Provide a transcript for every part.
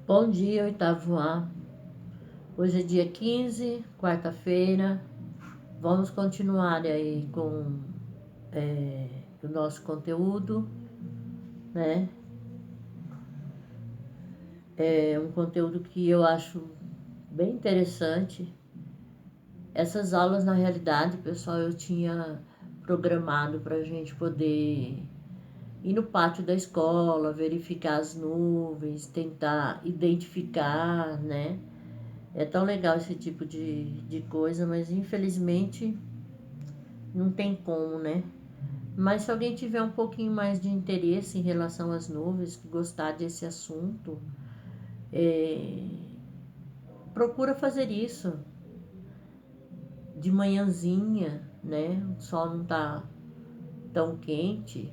Bom dia, oitavo A. Hoje é dia 15, quarta-feira. Vamos continuar aí com o nosso conteúdo, né? É um conteúdo que eu acho bem interessante. Essas aulas, na realidade, pessoal, eu tinha programado para a gente poder ir no pátio da escola, verificar as nuvens, tentar identificar, né? É tão legal esse tipo de coisa, mas infelizmente não tem como, né? Mas se alguém tiver um pouquinho mais de interesse em relação às nuvens, gostar desse assunto, é, procura fazer isso de manhãzinha, né? O sol não tá tão quente,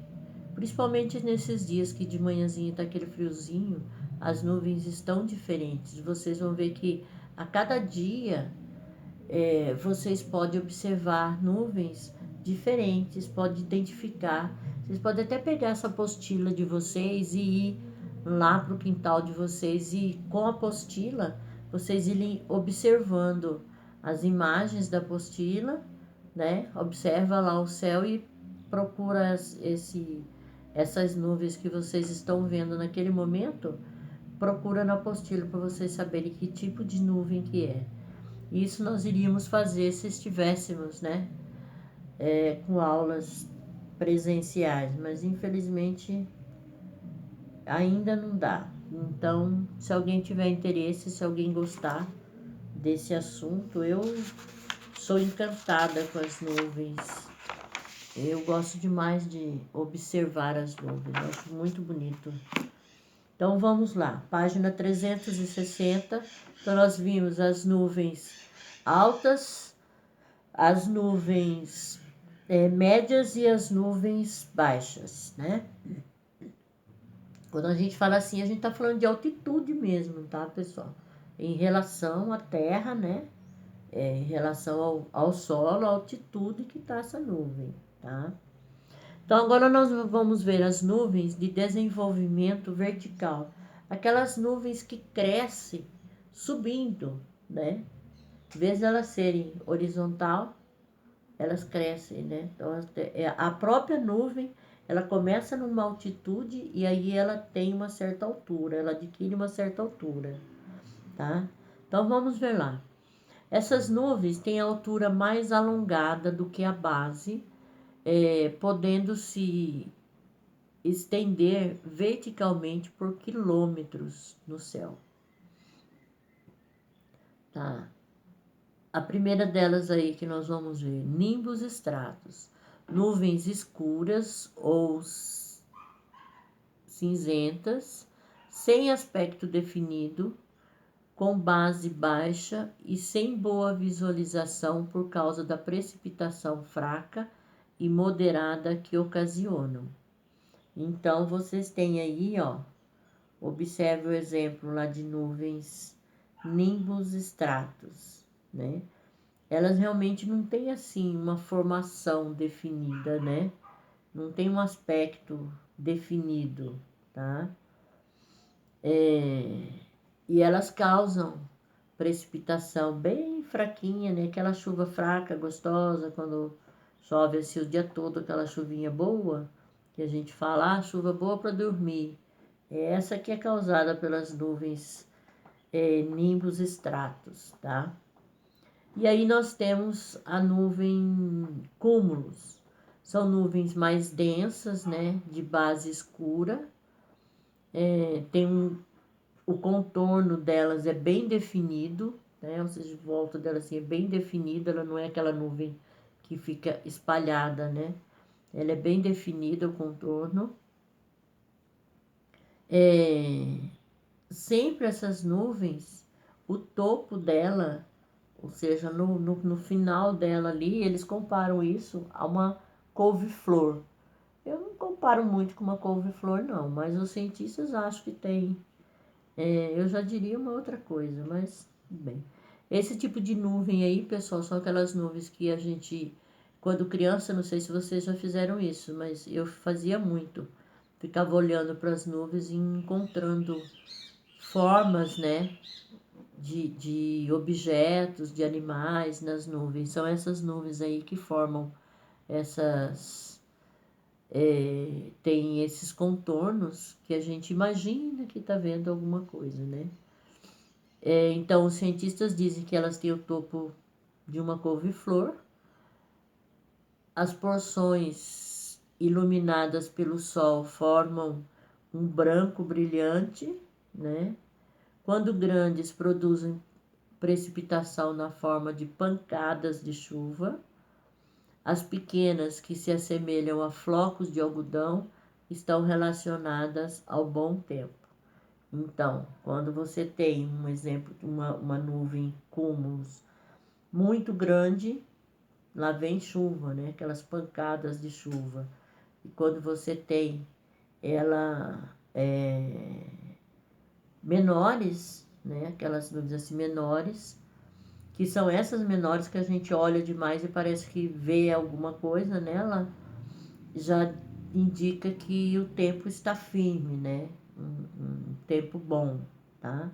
principalmente nesses dias que de manhãzinha tá aquele friozinho, as nuvens estão diferentes. Vocês vão ver que a cada dia vocês podem observar nuvens diferentes, podem identificar. Vocês podem até pegar essa apostila de vocês e ir lá para o quintal de vocês e com a apostila vocês irem observando as imagens da apostila, né? Observa lá o céu e procura essas nuvens que vocês estão vendo naquele momento. Procura na apostila para vocês saberem que tipo de nuvem que é. Isso nós iríamos fazer se estivéssemos, né, com aulas presenciais, mas infelizmente ainda não dá. Então, se alguém tiver interesse, se alguém gostar desse assunto, eu sou encantada com as nuvens. Eu gosto demais de observar as nuvens, acho muito bonito. Então vamos lá, página 360. Então nós vimos as nuvens altas, as nuvens médias e as nuvens baixas, né? Quando a gente fala assim, a gente tá falando de altitude mesmo, tá, pessoal? Em relação à Terra, né? Em relação ao solo, a altitude que tá essa nuvem, tá? Então agora nós vamos ver as nuvens de desenvolvimento vertical. Aquelas nuvens que crescem subindo, né? Em vez de elas serem horizontal, elas crescem, né? Então, a própria nuvem, ela começa numa altitude e aí ela tem uma certa altura, ela adquire uma certa altura, tá? Então, vamos ver lá. Essas nuvens têm a altura mais alongada do que a base, podendo se estender verticalmente por quilômetros no céu, tá? A primeira delas aí que nós vamos ver, nimbus estratos, nuvens escuras ou cinzentas, sem aspecto definido, com base baixa e sem boa visualização por causa da precipitação fraca e moderada que ocasionam. Então vocês têm aí, ó, observe o exemplo lá de nuvens nimbus estratos, né? Elas realmente não têm assim uma formação definida, né? Não tem um aspecto definido, tá? E elas causam precipitação bem fraquinha, né? Aquela chuva fraca, gostosa, quando chove assim o dia todo, aquela chuvinha boa, que a gente fala, chuva boa para dormir. É essa que é causada pelas nuvens nimbus estratos, tá? E aí nós temos a nuvem cúmulos. São nuvens mais densas, né, de base escura. O contorno delas é bem definido, né, ou seja, a volta dela assim, é bem definida, ela não é aquela nuvem que fica espalhada, né? Ela é bem definida, o contorno. Sempre essas nuvens, o topo dela, ou seja, no final dela ali, eles comparam isso a uma couve-flor. Eu não comparo muito com uma couve-flor, não, mas os cientistas acham que tem. Eu já diria uma outra coisa, mas bem. Esse tipo de nuvem aí, pessoal, são aquelas nuvens que a gente, quando criança, não sei se vocês já fizeram isso, mas eu fazia muito. Ficava olhando para as nuvens e encontrando formas, né, de objetos, de animais nas nuvens. São essas nuvens aí que formam essas... tem esses contornos que a gente imagina que está vendo alguma coisa, né? Então, os cientistas dizem que elas têm o topo de uma couve-flor, as porções iluminadas pelo sol formam um branco brilhante, né? Quando grandes, produzem precipitação na forma de pancadas de chuva. As pequenas, que se assemelham a flocos de algodão, estão relacionadas ao bom tempo. Então, quando você tem um exemplo de uma nuvem cúmulos muito grande, lá vem chuva, né? Aquelas pancadas de chuva. E quando você tem ela menores, né? Aquelas nuvens assim menores, que são essas menores que a gente olha demais e parece que vê alguma coisa nela, já indica que o tempo está firme, né? Um tempo bom, tá?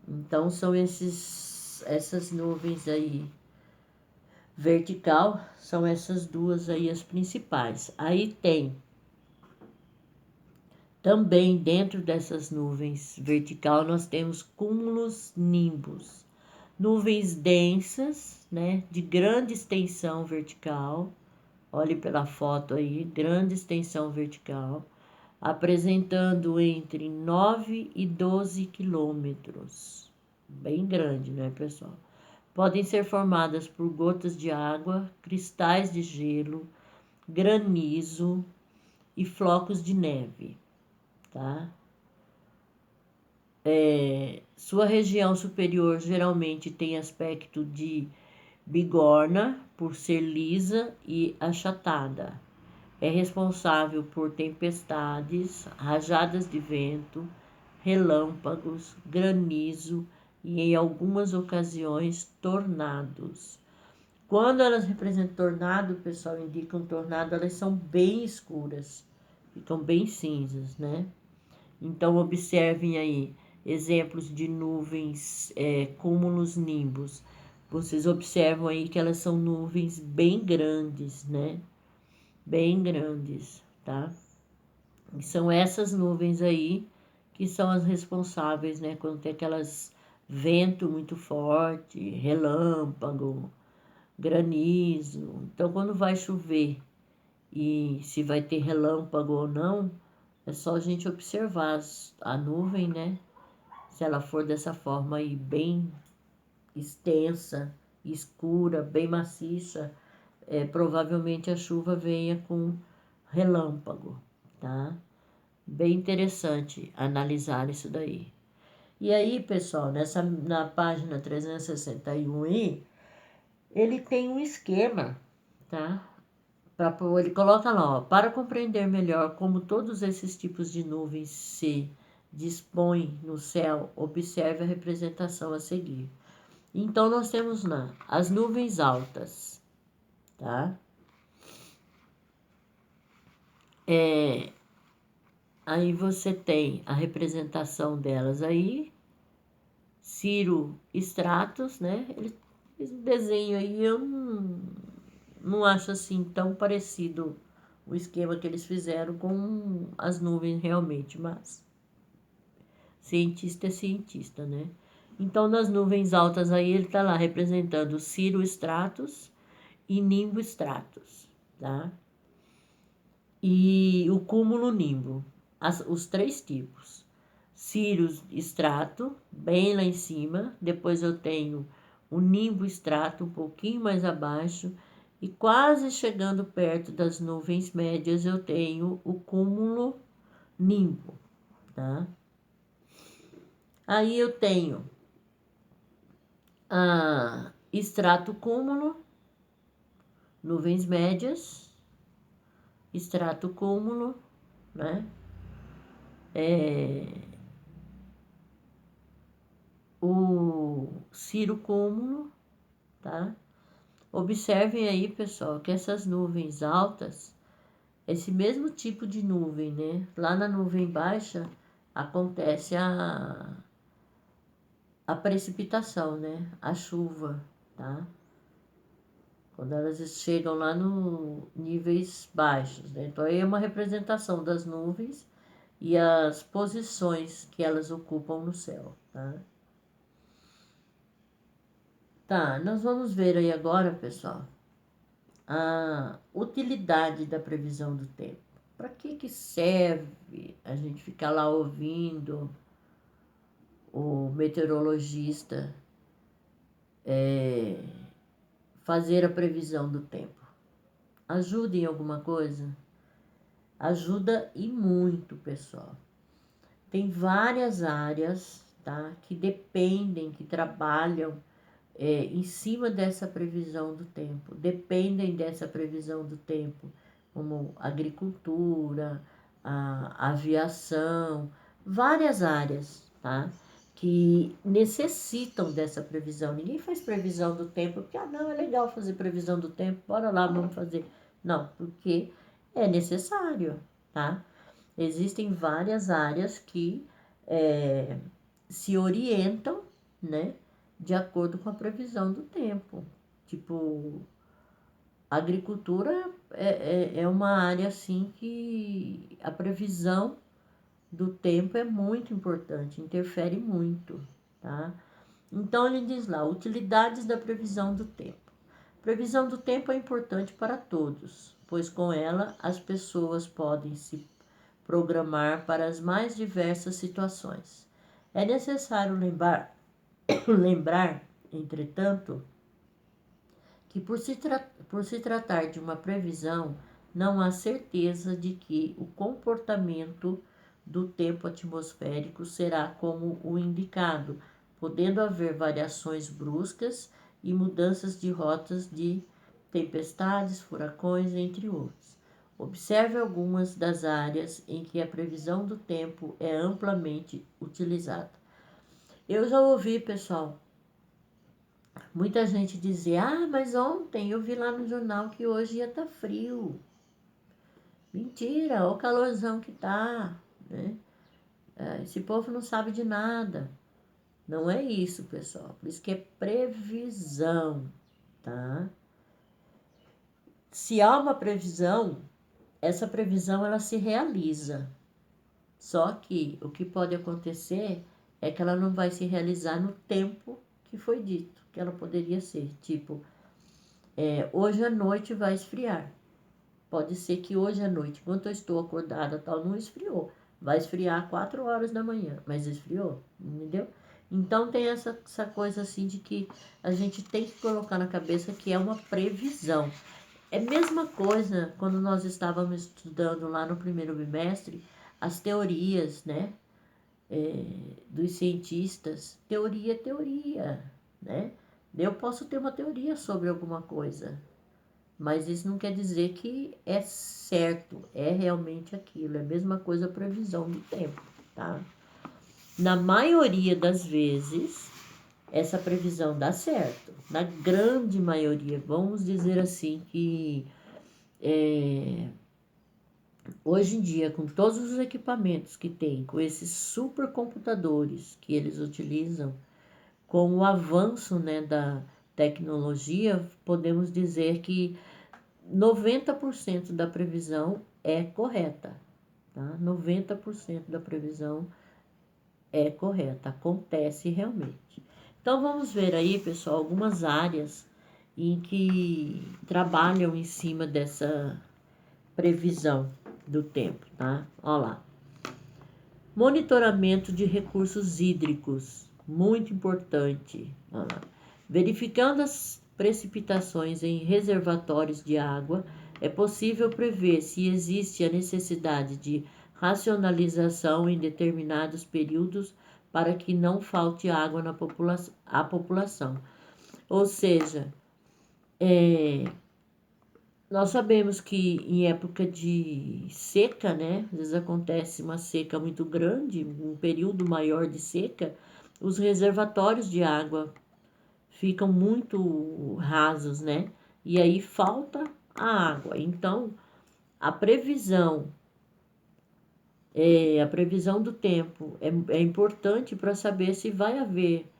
Então são essas nuvens aí vertical, são essas duas aí as principais. Aí tem também dentro dessas nuvens vertical nós temos cúmulos nimbus, nuvens densas, né, de grande extensão vertical. Olhe pela foto aí, grande extensão vertical, apresentando entre 9 e 12 quilômetros. Bem grande, né, pessoal? Podem ser formadas por gotas de água, cristais de gelo, granizo e flocos de neve, tá? Sua região superior geralmente tem aspecto de bigorna, por ser lisa e achatada. É responsável por tempestades, rajadas de vento, relâmpagos, granizo e, em algumas ocasiões, tornados. Quando elas representam tornado, o pessoal indica um tornado, elas são bem escuras, ficam bem cinzas, né? Então, observem aí exemplos de nuvens, cúmulos nimbus. Vocês observam aí que elas são nuvens bem grandes, né? Bem grandes, tá? E são essas nuvens aí que são as responsáveis, né? Quando tem aquelas vento muito forte, relâmpago, granizo. Então, quando vai chover e se vai ter relâmpago ou não, é só a gente observar a nuvem, né? Se ela for dessa forma aí, bem extensa, escura, bem maciça, provavelmente a chuva venha com relâmpago, tá? Bem interessante analisar isso daí. E aí, pessoal, na página 361 aí, ele tem um esquema, tá? Ele coloca lá, ó, para compreender melhor como todos esses tipos de nuvens se dispõem no céu, observe a representação a seguir. Então, nós temos lá as nuvens altas, tá? Aí você tem a representação delas aí, Ciro Stratos, né? Esse desenho aí eu não acho assim tão parecido o esquema que eles fizeram com as nuvens realmente, mas cientista é cientista, né? Então, nas nuvens altas aí, ele tá lá representando Ciro Stratos e Nimbo Stratos, tá? E o cúmulo nimbo, os três tipos. Cirrus Strato, bem lá em cima, depois eu tenho o nimbo strato um pouquinho mais abaixo, e quase chegando perto das nuvens médias eu tenho o cúmulo nimbo, tá? Aí eu tenho a extrato cúmulo, nuvens médias, extrato cúmulo, né? O cirrocúmulo, tá? Observem aí, pessoal, que essas nuvens altas, esse mesmo tipo de nuvem, né? Lá na nuvem baixa, acontece a precipitação, né? A chuva, tá? Quando elas chegam lá no níveis baixos, né? Então aí é uma representação das nuvens e as posições que elas ocupam no céu, tá? Tá, nós vamos ver aí agora, pessoal, a utilidade da previsão do tempo. Para que serve a gente ficar lá ouvindo o meteorologista fazer a previsão do tempo? Ajuda em alguma coisa? Ajuda e muito, pessoal. Tem várias áreas, tá, que dependem, que trabalham em cima dessa previsão do tempo, dependem dessa previsão do tempo, como agricultura, a aviação, várias áreas, tá? Que necessitam dessa previsão. Ninguém faz previsão do tempo porque, não, é legal fazer previsão do tempo, bora lá, vamos fazer. Não, porque é necessário, tá? Existem várias áreas que se orientam, né, de acordo com a previsão do tempo. Tipo, a agricultura é uma área assim que a previsão do tempo é muito importante, interfere muito, tá? Então ele diz lá, utilidades da previsão do tempo. Previsão do tempo é importante para todos, pois com ela as pessoas podem se programar para as mais diversas situações. É necessário lembrar, entretanto, que por se tratar de uma previsão, não há certeza de que o comportamento do tempo atmosférico será como o indicado, podendo haver variações bruscas e mudanças de rotas de tempestades, furacões, entre outros. Observe algumas das áreas em que a previsão do tempo é amplamente utilizada. Eu já ouvi, pessoal, muita gente dizer, mas ontem eu vi lá no jornal que hoje ia estar frio. Mentira, olha o calorzão que tá, né? Esse povo não sabe de nada. Não é isso, pessoal. Por isso que é previsão, tá? Se há uma previsão, essa previsão ela se realiza. Só que o que pode acontecer é que ela não vai se realizar no tempo que foi dito, que ela poderia ser. Tipo, hoje à noite vai esfriar. Pode ser que hoje à noite, enquanto eu estou acordada, tal, não esfriou. Vai esfriar 4 horas da manhã, mas esfriou, entendeu? Então tem essa coisa assim de que a gente tem que colocar na cabeça que é uma previsão. É a mesma coisa quando nós estávamos estudando lá no primeiro bimestre as teorias, né? Dos cientistas. Teoria é teoria, né? Eu posso ter uma teoria sobre alguma coisa, mas isso não quer dizer que é certo, é realmente aquilo. É a mesma coisa a previsão do tempo, tá? Na maioria das vezes, essa previsão dá certo. Na grande maioria, vamos dizer assim que hoje em dia, com todos os equipamentos que tem, com esses supercomputadores que eles utilizam, com o avanço, né, da tecnologia, podemos dizer que 90% da previsão é correta, tá? 90% da previsão é correta, acontece realmente. Então vamos ver aí, pessoal, algumas áreas em que trabalham em cima dessa previsão do tempo, tá? Olha lá. Monitoramento de recursos hídricos, muito importante. Olha lá. Verificando as precipitações em reservatórios de água, é possível prever se existe a necessidade de racionalização em determinados períodos para que não falte água à população. Ou seja, nós sabemos que em época de seca, né, às vezes acontece uma seca muito grande, um período maior de seca, os reservatórios de água ficam muito rasos, né? E aí falta a água. Então, a previsão A previsão do tempo é importante para saber se vai haver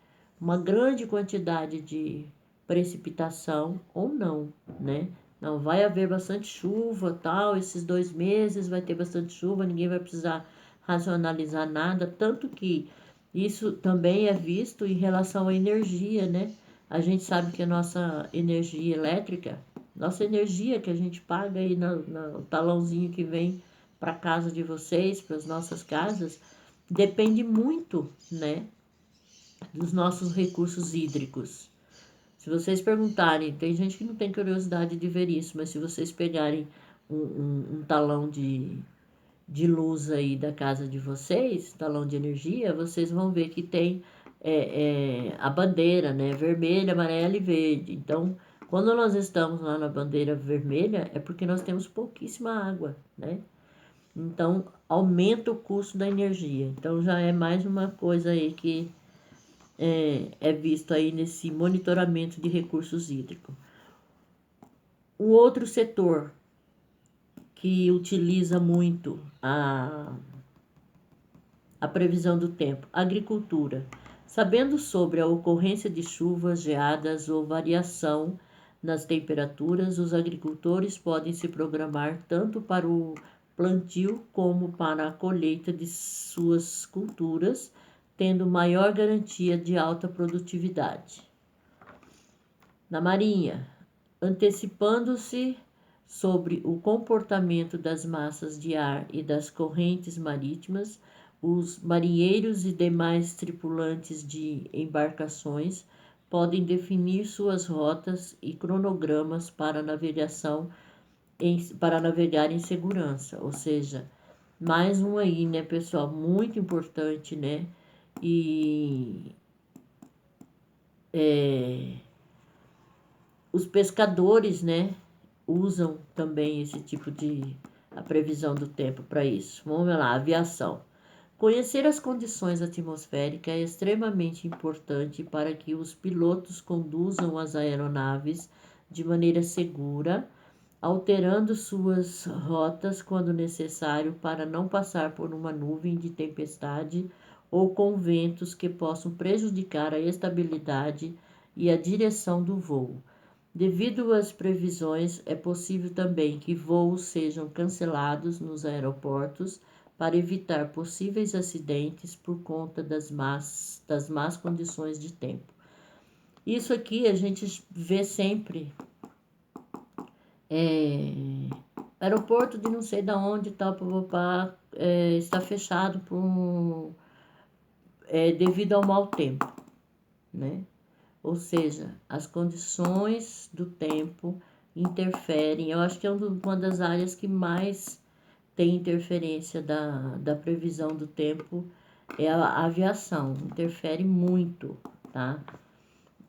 uma grande quantidade de precipitação ou não, né? Não vai haver bastante chuva, tal, esses 2 meses vai ter bastante chuva, ninguém vai precisar racionalizar nada, tanto que isso também é visto em relação à energia, né? A gente sabe que a nossa energia elétrica, nossa energia que a gente paga aí no talãozinho que vem para casa de vocês, para as nossas casas, depende muito, né, dos nossos recursos hídricos. Se vocês perguntarem, tem gente que não tem curiosidade de ver isso, mas se vocês pegarem um talão de luz aí da casa de vocês, talão de energia, vocês vão ver que tem a bandeira, né, vermelha, amarela e verde. Então, quando nós estamos lá na bandeira vermelha, é porque nós temos pouquíssima água, né? Então, aumenta o custo da energia. Então, já é mais uma coisa aí que é visto aí nesse monitoramento de recursos hídricos. O outro setor que utiliza muito a previsão do tempo, agricultura. Sabendo sobre a ocorrência de chuvas, geadas ou variação nas temperaturas, os agricultores podem se programar tanto para o plantio como para a colheita de suas culturas, tendo maior garantia de alta produtividade. Na Marinha, antecipando-se sobre o comportamento das massas de ar e das correntes marítimas, os marinheiros e demais tripulantes de embarcações podem definir suas rotas e cronogramas para navegar em segurança. Ou seja, mais um aí, né, pessoal, muito importante, né? E os pescadores, né, usam também esse tipo de a previsão do tempo para isso. Vamos lá, aviação. Conhecer as condições atmosféricas é extremamente importante para que os pilotos conduzam as aeronaves de maneira segura, alterando suas rotas quando necessário para não passar por uma nuvem de tempestade ou com ventos que possam prejudicar a estabilidade e a direção do voo. Devido às previsões, é possível também que voos sejam cancelados nos aeroportos para evitar possíveis acidentes por conta das más condições de tempo. Isso aqui a gente vê sempre. Aeroporto de não sei da onde, tal, papapá, está fechado devido ao mau tempo, né? Ou seja, as condições do tempo interferem. Eu acho que é uma das áreas que mais tem interferência da previsão do tempo é a aviação. Interfere muito, tá?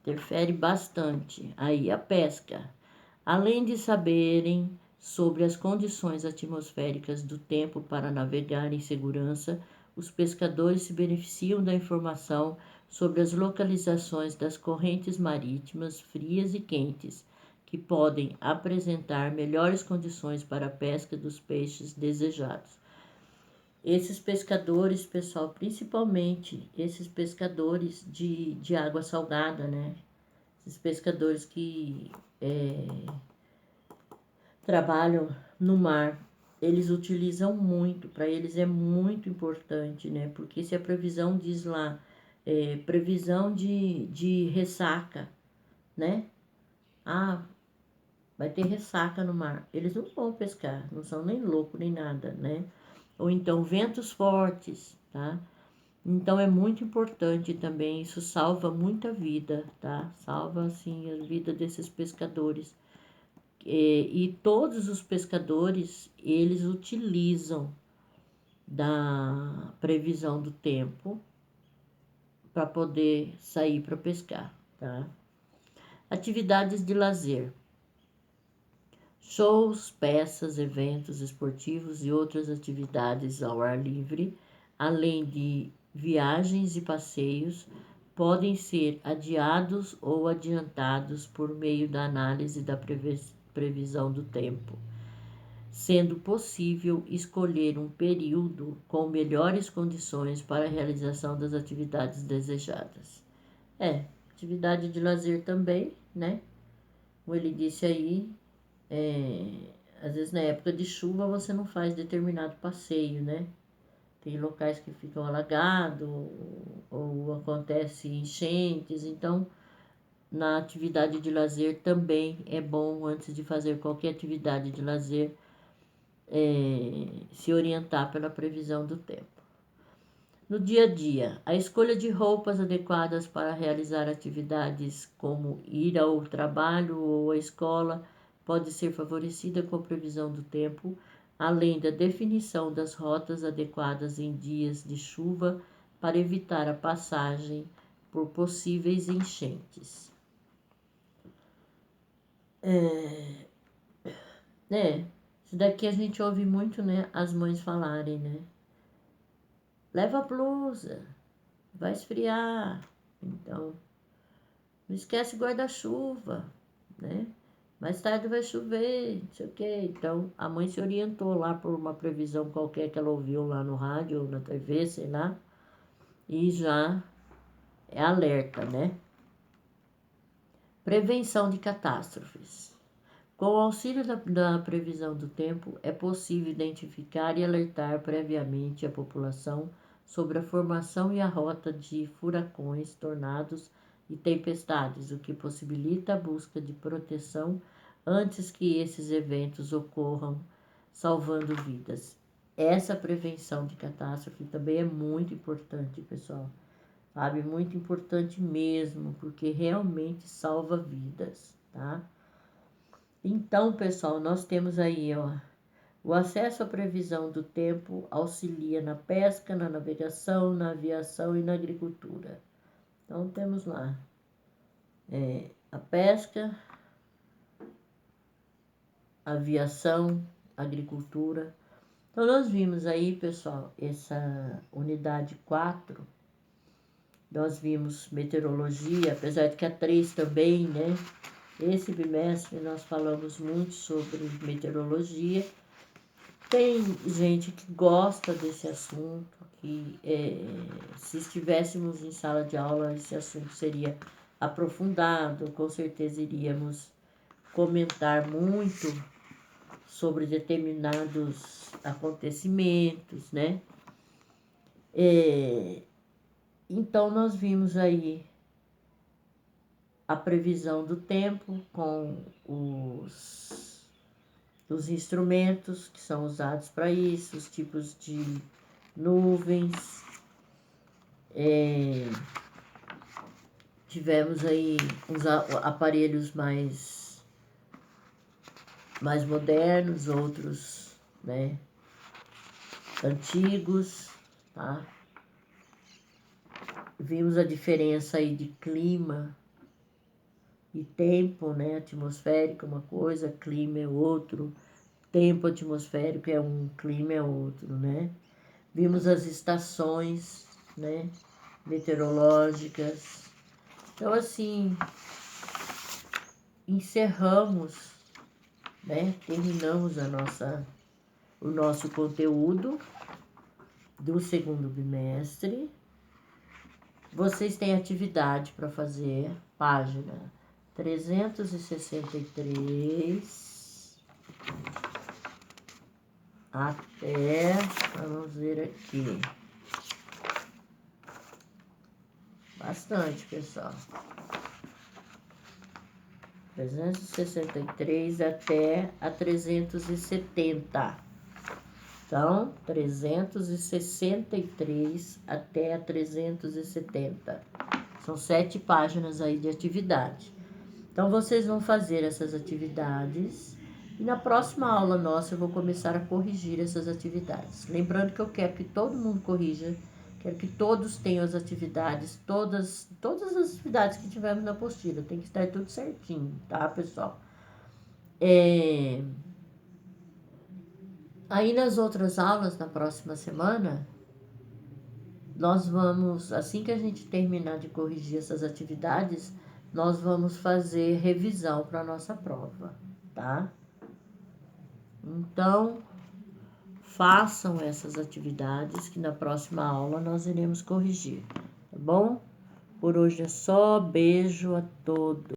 Interfere bastante. Aí a pesca. Além de saberem sobre as condições atmosféricas do tempo para navegar em segurança, os pescadores se beneficiam da informação sobre as localizações das correntes marítimas frias e quentes, que podem apresentar melhores condições para a pesca dos peixes desejados. Esses pescadores, pessoal, principalmente esses pescadores de água salgada, né? Esses pescadores que trabalham no mar, eles utilizam muito, para eles é muito importante, né? Porque se a previsão diz lá, previsão de ressaca, né? Ah, vai ter ressaca no mar. Eles não vão pescar, não são nem loucos nem nada, né? Ou então ventos fortes, tá? Então é muito importante também, isso salva muita vida, tá? Salva, assim, a vida desses pescadores. E todos os pescadores, eles utilizam da previsão do tempo para poder sair para pescar, tá? Atividades de lazer. Shows, peças, eventos esportivos e outras atividades ao ar livre, além de viagens e passeios, podem ser adiados ou adiantados por meio da análise da previsão do tempo. sendo possível escolher um período com melhores condições para a realização das atividades desejadas. Atividade de lazer também, né? Como ele disse aí, às vezes na época de chuva você não faz determinado passeio, né? Tem locais que ficam alagados ou acontece enchentes, então na atividade de lazer também é bom, antes de fazer qualquer atividade de lazer, se orientar pela previsão do tempo. No dia a dia, a escolha de roupas adequadas para realizar atividades como ir ao trabalho ou à escola pode ser favorecida com a previsão do tempo, além da definição das rotas adequadas em dias de chuva para evitar a passagem por possíveis enchentes. Isso daqui a gente ouve muito, né, as mães falarem, né? Leva a blusa, vai esfriar. Então, não esquece guarda-chuva, né? Mais tarde vai chover, não sei o quê. Então, a mãe se orientou lá por uma previsão qualquer que ela ouviu lá no rádio ou na TV, sei lá. E já é alerta, né? Prevenção de catástrofes. Com o auxílio da previsão do tempo, é possível identificar e alertar previamente a população sobre a formação e a rota de furacões, tornados e tempestades, o que possibilita a busca de proteção antes que esses eventos ocorram, salvando vidas. Essa prevenção de catástrofe também é muito importante, pessoal. Sabe? Muito importante mesmo, porque realmente salva vidas, tá? Então, pessoal, nós temos aí, o acesso à previsão do tempo auxilia na pesca, na navegação, na aviação e na agricultura. Então, temos lá a pesca, a aviação, a agricultura. Então, nós vimos aí, pessoal, essa unidade 4, nós vimos meteorologia, apesar de que a 3 também, né? Esse bimestre nós falamos muito sobre meteorologia. Tem gente que gosta desse assunto, que se estivéssemos em sala de aula, esse assunto seria aprofundado, com certeza iríamos comentar muito sobre determinados acontecimentos, né? Então, nós vimos aí a previsão do tempo com os instrumentos que são usados para isso, os tipos de nuvens. Tivemos aí uns aparelhos mais modernos, outros, né, antigos, tá? Vimos a diferença aí de clima e tempo, né? Atmosférico é uma coisa, clima é outro, tempo atmosférico é um, clima é outro, né? Vimos as estações, né, meteorológicas. Então, assim, encerramos, né, terminamos o nosso conteúdo do segundo bimestre. Vocês têm atividade para fazer, página 363 até, vamos ver aqui, bastante, pessoal, 363 até a 370. Então, 363 até a 370. São 7 páginas aí de atividade. Então, vocês vão fazer essas atividades e na próxima aula nossa eu vou começar a corrigir essas atividades. Lembrando que eu quero que todo mundo corrija, quero que todos tenham as atividades, todas as atividades que tivemos na apostila, tem que estar tudo certinho, tá, pessoal? Aí nas outras aulas, na próxima semana, nós vamos, assim que a gente terminar de corrigir essas atividades, nós vamos fazer revisão para a nossa prova, tá? Então, façam essas atividades que na próxima aula nós iremos corrigir, tá bom? Por hoje é só, beijo a todos.